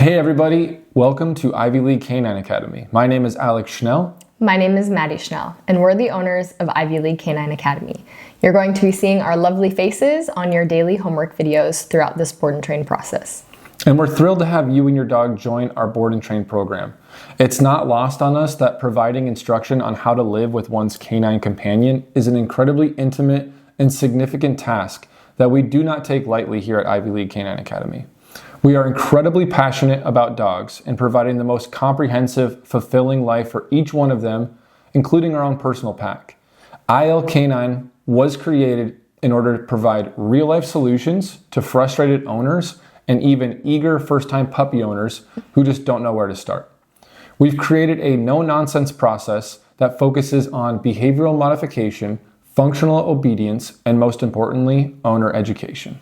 Hey everybody, welcome to Ivy League Canine Academy. My name is Alex Schnell. My name is Maddie Schnell, and we're the owners of Ivy League Canine Academy. You're going to be seeing our lovely faces on your daily homework videos throughout this board and train process. And we're thrilled to have you and your dog join our board and train program. It's not lost on us that providing instruction on how to live with one's canine companion is an incredibly intimate and significant task that we do not take lightly here at Ivy League Canine Academy. We are incredibly passionate about dogs and providing the most comprehensive, fulfilling life for each one of them, including our own personal pack. IL Canine was created in order to provide real-life solutions to frustrated owners and even eager first-time puppy owners who just don't know where to start. We've created a no-nonsense process that focuses on behavioral modification, functional obedience, and most importantly, owner education.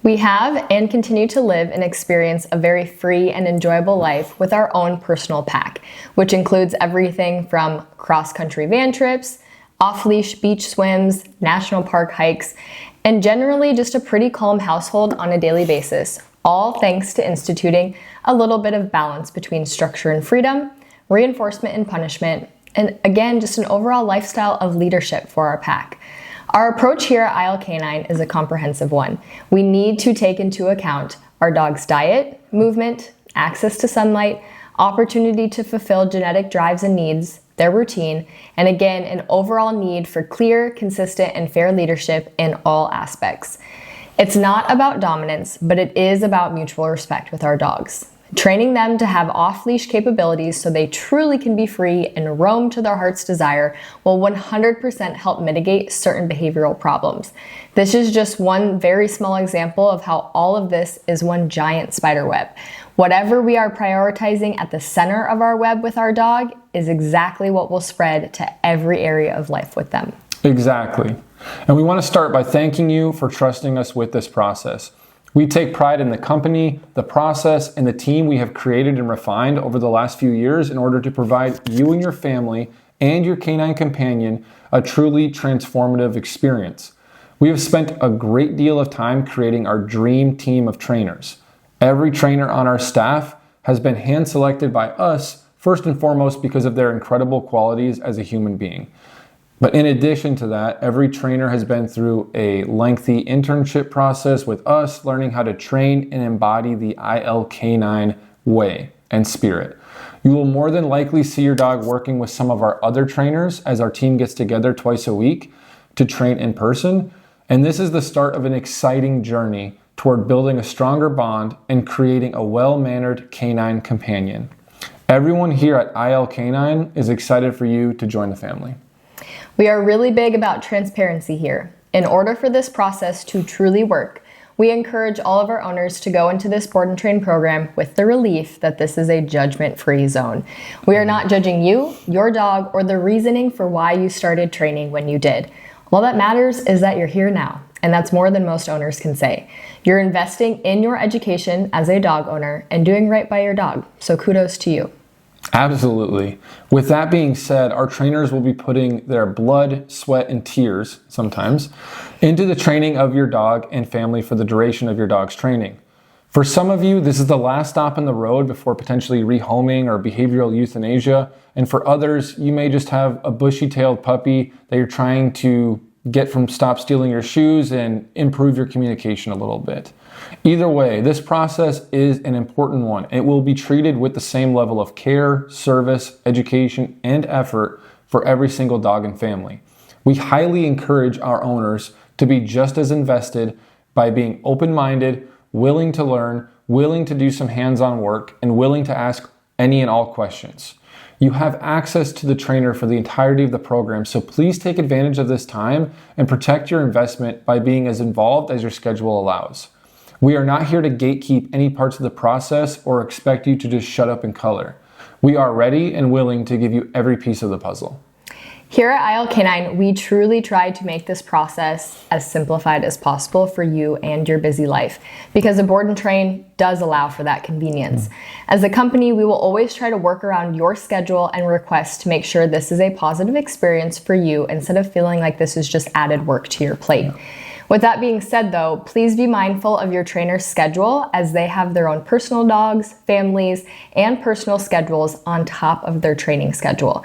We have and continue to live and experience a very free and enjoyable life with our own personal pack, which includes everything from cross-country van trips, off-leash beach swims, national park hikes, and generally just a pretty calm household on a daily basis, all thanks to instituting a little bit of balance between structure and freedom, reinforcement and punishment, and again, just an overall lifestyle of leadership for our pack. Our approach here at IL Canine is a comprehensive one. We need to take into account our dog's diet, movement, access to sunlight, opportunity to fulfill genetic drives and needs, their routine, and again, an overall need for clear, consistent, and fair leadership in all aspects. It's not about dominance, but it is about mutual respect with our dogs. Training them to have off-leash capabilities so they truly can be free and roam to their heart's desire will 100% help mitigate certain behavioral problems. This is just one very small example of how all of this is one giant spider web. Whatever we are prioritizing at the center of our web with our dog is exactly what will spread to every area of life with them. Exactly. And we want to start by thanking you for trusting us with this process. We take pride in the company, the process, and the team we have created and refined over the last few years in order to provide you and your family and your canine companion a truly transformative experience. We have spent a great deal of time creating our dream team of trainers. Every trainer on our staff has been hand-selected by us, first and foremost because of their incredible qualities as a human being. But in addition to that, every trainer has been through a lengthy internship process with us, learning how to train and embody the IL Canine way and spirit. You will more than likely see your dog working with some of our other trainers as our team gets together twice a week to train in person. And this is the start of an exciting journey toward building a stronger bond and creating a well-mannered canine companion. Everyone here at IL Canine is excited for you to join the family. We are really big about transparency here. In order for this process to truly work, we encourage all of our owners to go into this board and train program with the relief that this is a judgment-free zone. We are not judging you, your dog, or the reasoning for why you started training when you did. All that matters is that you're here now, and that's more than most owners can say. You're investing in your education as a dog owner and doing right by your dog, so kudos to you. Absolutely. With that being said, our trainers will be putting their blood, sweat, and tears, sometimes, into the training of your dog and family for the duration of your dog's training. For some of you, this is the last stop on the road before potentially rehoming or behavioral euthanasia. And for others, you may just have a bushy-tailed puppy that you're trying to get from stop stealing your shoes and improve your communication a little bit. Either way, this process is an important one. It will be treated with the same level of care, service, education, and effort for every single dog and family. We highly encourage our owners to be just as invested by being open-minded, willing to learn, willing to do some hands-on work, and willing to ask any and all questions. You have access to the trainer for the entirety of the program, so please take advantage of this time and protect your investment by being as involved as your schedule allows. We are not here to gatekeep any parts of the process or expect you to just shut up and color. We are ready and willing to give you every piece of the puzzle. Here at IL Canine, we truly try to make this process as simplified as possible for you and your busy life, because a board and train does allow for that convenience. As a company, we will always try to work around your schedule and requests to make sure this is a positive experience for you instead of feeling like this is just added work to your plate. With that being said though, please be mindful of your trainer's schedule as they have their own personal dogs, families, and personal schedules on top of their training schedule.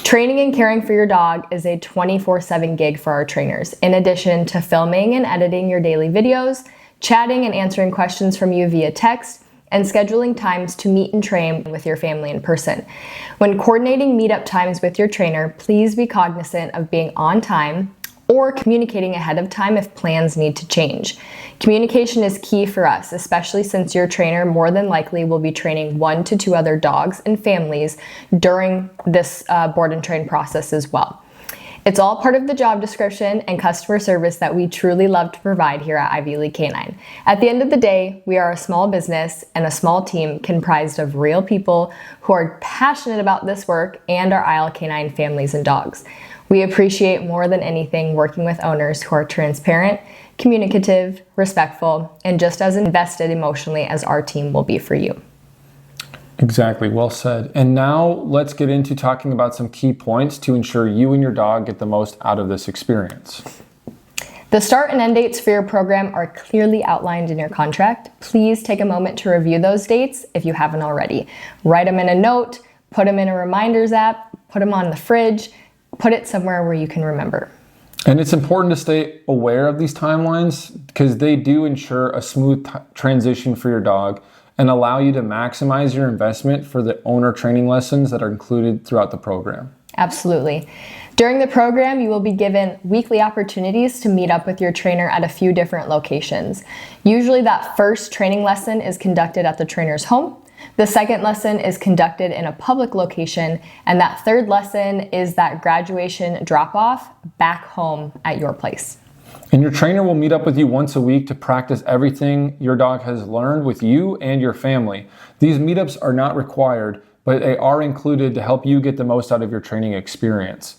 Training and caring for your dog is a 24/7 gig for our trainers, in addition to filming and editing your daily videos, chatting and answering questions from you via text, and scheduling times to meet and train with your family in person. When coordinating meetup times with your trainer, please be cognizant of being on time or communicating ahead of time if plans need to change. Communication is key for us, especially since your trainer more than likely will be training 1 to 2 other dogs and families during this board and train process as well. It's all part of the job description and customer service that we truly love to provide here at Ivy League Canine. At the end of the day, we are a small business and a small team comprised of real people who are passionate about this work and our Isle Canine families and dogs. We appreciate more than anything working with owners who are transparent, communicative, respectful, and just as invested emotionally as our team will be for you. Exactly, well said. And now let's get into talking about some key points to ensure you and your dog get the most out of this experience. The start and end dates for your program are clearly outlined in your contract. Please take a moment to review those dates if you haven't already. Write them in a note, put them in a reminders app, put them on the fridge, put it somewhere where you can remember. And it's important to stay aware of these timelines because they do ensure a smooth transition for your dog and allow you to maximize your investment for the owner training lessons that are included throughout the program. Absolutely. During the program, you will be given weekly opportunities to meet up with your trainer at a few different locations. Usually that first training lesson is conducted at the trainer's home. The second lesson is conducted in a public location, and that third lesson is that graduation drop-off back home at your place. And your trainer will meet up with you once a week to practice everything your dog has learned with you and your family. These meetups are not required, but they are included to help you get the most out of your training experience.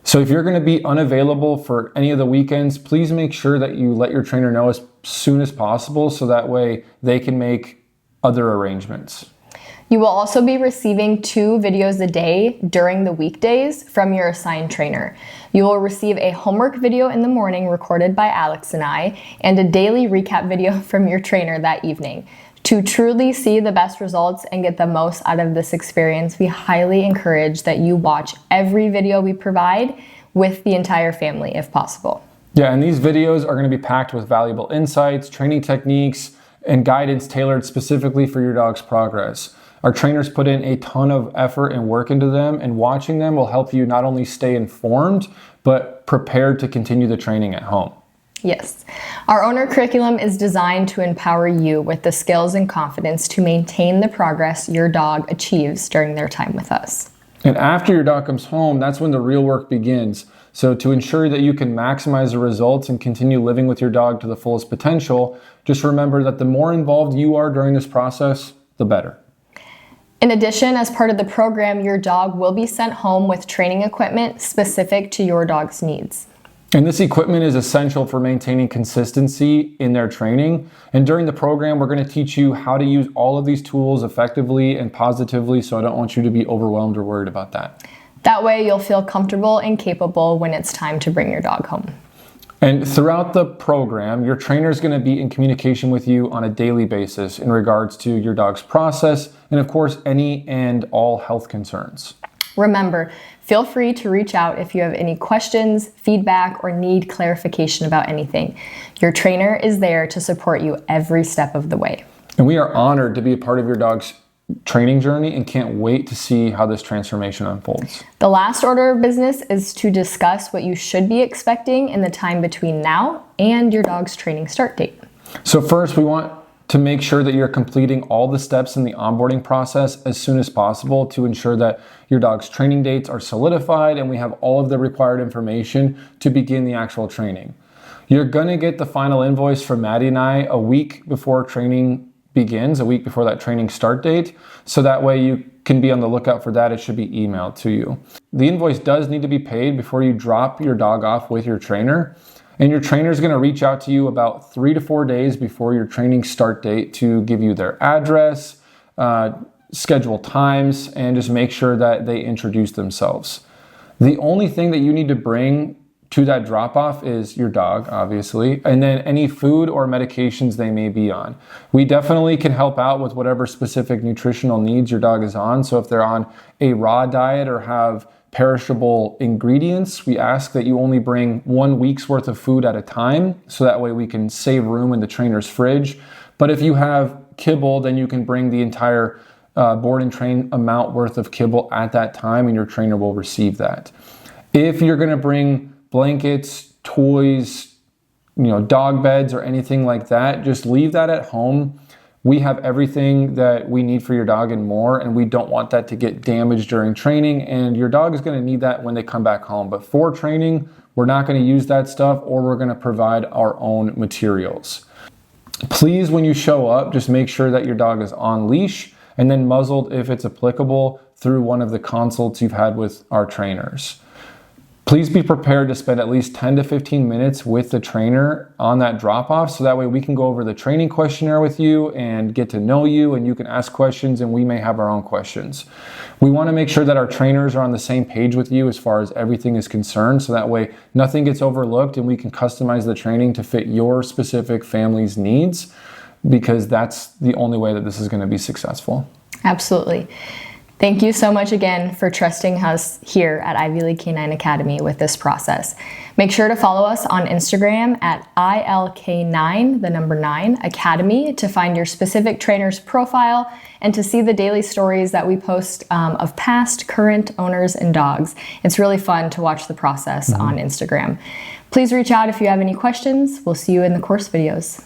So if you're going to be unavailable for any of the weekends, please make sure that you let your trainer know as soon as possible so that way they can make other arrangements. You will also be receiving 2 videos a day during the weekdays from your assigned trainer. You will receive a homework video in the morning recorded by Alex and I, and a daily recap video from your trainer that evening. To truly see the best results and get the most out of this experience, we highly encourage that you watch every video we provide with the entire family if possible. Yeah, and these videos are going to be packed with valuable insights, training techniques, and guidance tailored specifically for your dog's progress. Our trainers put in a ton of effort and work into them, and watching them will help you not only stay informed, but prepared to continue the training at home. Yes. Our owner curriculum is designed to empower you with the skills and confidence to maintain the progress your dog achieves during their time with us. And after your dog comes home, that's when the real work begins. So to ensure that you can maximize the results and continue living with your dog to the fullest potential, just remember that the more involved you are during this process, the better. In addition, as part of the program, your dog will be sent home with training equipment specific to your dog's needs. And this equipment is essential for maintaining consistency in their training. And during the program, we're going to teach you how to use all of these tools effectively and positively, so I don't want you to be overwhelmed or worried about that. That way you'll feel comfortable and capable when it's time to bring your dog home. And throughout the program, your trainer is going to be in communication with you on a daily basis in regards to your dog's process and, of course, any and all health concerns. Remember, feel free to reach out if you have any questions, feedback, or need clarification about anything. Your trainer is there to support you every step of the way. And we are honored to be a part of your dog's training journey and can't wait to see how this transformation unfolds. The last order of business is to discuss what you should be expecting in the time between now and your dog's training start date. So first, we want to make sure that you're completing all the steps in the onboarding process as soon as possible to ensure that your dog's training dates are solidified and we have all of the required information to begin the actual training. You're going to get the final invoice from Maddie and I a week before training begins, a week before that training start date, so that way you can be on the lookout for that. It should be emailed to you. The invoice does need to be paid before you drop your dog off with your trainer, and your trainer is going to reach out to you about 3 to 4 days before your training start date to give you their address, schedule times, and just make sure that they introduce themselves. The only thing that you need to bring to that drop-off is your dog, obviously, and then any food or medications they may be on. We definitely can help out with whatever specific nutritional needs your dog is on. So if they're on a raw diet or have perishable ingredients, we ask that you only bring 1 week's worth of food at a time, so that way we can save room in the trainer's fridge. But if you have kibble, then you can bring the entire board and train amount worth of kibble at that time, and your trainer will receive that. If you're going to bring blankets, toys, dog beds or anything like that, just leave that at home. We have everything that we need for your dog and more, and we don't want that to get damaged during training, and your dog is going to need that when they come back home. But for training, we're not going to use that stuff, or we're going to provide our own materials. Please, when you show up, just make sure that your dog is on leash and then muzzled if it's applicable through one of the consults you've had with our trainers. Please be prepared to spend at least 10 to 15 minutes with the trainer on that drop-off, so that way we can go over the training questionnaire with you and get to know you, and you can ask questions, and we may have our own questions. We want to make sure that our trainers are on the same page with you as far as everything is concerned, so that way nothing gets overlooked and we can customize the training to fit your specific family's needs, because that's the only way that this is going to be successful. Absolutely. Thank you so much again for trusting us here at Ivy League Canine Academy with this process. Make sure to follow us on Instagram at ILK9, the number 9, Academy, to find your specific trainer's profile and to see the daily stories that we post of past, current owners and dogs. It's really fun to watch the process on Instagram. Please reach out if you have any questions. We'll see you in the course videos.